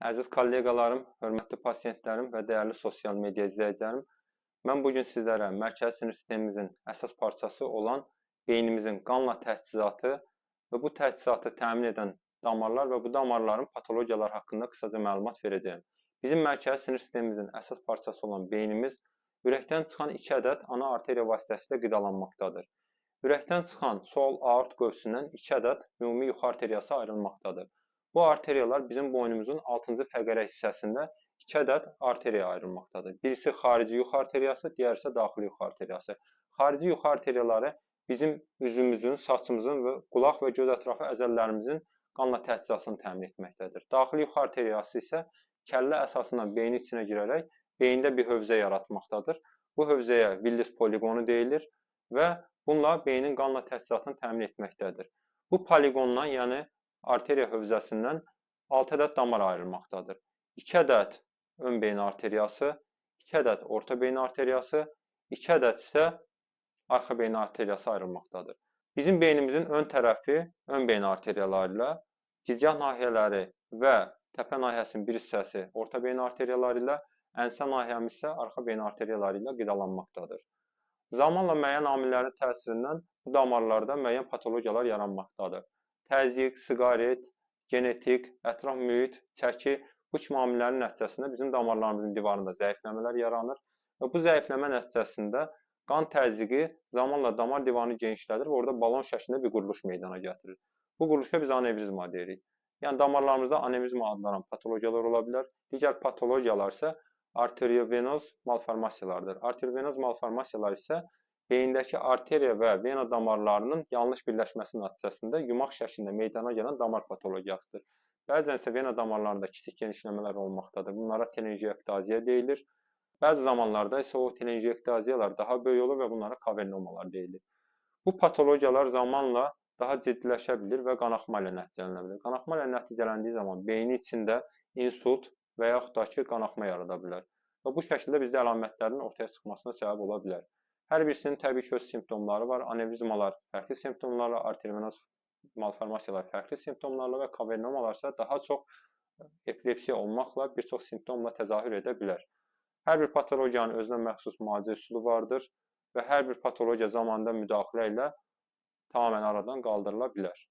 Əziz kolleqalarım, hörmətli pasiyentlərim və dəyərli sosial media izləyicilərim, mən bugün sizlərə mərkəzi sinir sistemimizin əsas parçası olan beynimizin qanla təchizatı və bu təchizatı təmin edən damarlar və bu damarların patologiyaları haqqında qısaca məlumat verəcəyim. Bizim mərkəzi sinir sistemimizin əsas parçası olan beynimiz ürəkdən çıxan 2 ədəd ana arteriya vasitəsilə qidalanmaqdadır. Ürəkdən çıxan sol aort qövsündən 2 ədəd ümumi yuxu arteriyası ayrılmaqdadır. Bu arteriyalar bizim boynumuzun 6-cı fəqərə hissəsində 2 ədəd arteriya ayrılmaqdadır. Birisi xarici yuxu arteriyası, digəri isə daxili yuxu arteriyası. Xarici yuxu arteriyaları bizim üzümüzün, saçımızın və qulaq və göz ətrafı əzələlərimizin qanla təchizatını təmin etməkdədir. Daxili yuxu arteriyası isə kəllə əsasından beynin içinə girərək beyində bir hövzə yaratmaqdadır. Bu hövzəyə Willis poliqonu deyilir və bununla beynin qanla təchizatını təmin etməkdədir. Bu poliqondan, yəni arteriya hövzəsindən 6 ədəd damar ayrılmaqdadır. 2 ədəd ön beyin arteriyası, 2 ədəd orta beyin arteriyası, 2 ədəd isə arxa beyin arteriyası ayrılmaqdadır. Bizim beynimizin ön tərəfi ön beyin arteriyaları ilə, gicgah nahiyələri və təpə nahiyəsinin bir hissəsi orta beyin arteriyaları ilə, ənsə nahiyəmiz isə arxa beyin arteriyaları ilə qidalanmaqdadır. Zamanla müəyyən amillərin təsirindən bu damarlarda müəyyən patologiyalar yaranmaqdadır. Təzyiq, siqaret, genetik, ətraf mühit, çəki bu kimi amillərin nəticəsində bizim damarlarımızın divarında zəifləmələr yaranır və bu zəifləmə nəticəsində qan təzyiqi zamanla damar divarını genişlədir və orada balon şəklində bir quruluş meydana gətirir. Bu quruluşa biz anevrizma deyirik. Yəni damarlarımızda anevrizma adlanan patologiyalar ola bilər. Digər patologiyalar isə arteriovenöz malformasiyalardır. Arteriovenöz malformasiyalar isə beyindəki arteriya və vena damarlarının yanlış birləşməsi nəticəsində yumaq şəklində meydana gələn damar patologiyasıdır. Bəzən isə vena damarlarında kiçik genişləmələr olmaqdadır. Bunlara telengiektaziya deyilir. Bəzi zamanlarda isə o telengiektaziyalar daha böyük olur və bunlara kavernomalar deyilir. Bu patologiyalar zamanla daha ciddiləşə bilir və qanaxma ilə nəticələnə bilir. Qanaxma ilə nəticələndiyi zaman beynin içində insult və yaxud da ki, qanaxma yarada bilər. Və bu şəkildə bizdə əlamətlərin ortaya çıxmasına səbəb ola bilər. Hər birisinin təbii ki, öz simptomları var. Anevrizmalar fərqli simptomlarla, arteriovenöz malformasiyalar fərqli simptomlarla və kavernomalar isə daha çox epilepsiya olmaqla bir çox simptomla təzahür edə bilər. Hər bir patologiyanın özünə məxsus müalicə üsulu vardır və hər bir patologiya zamanında müdaxilə ilə tamamilə aradan qaldırıla bilər.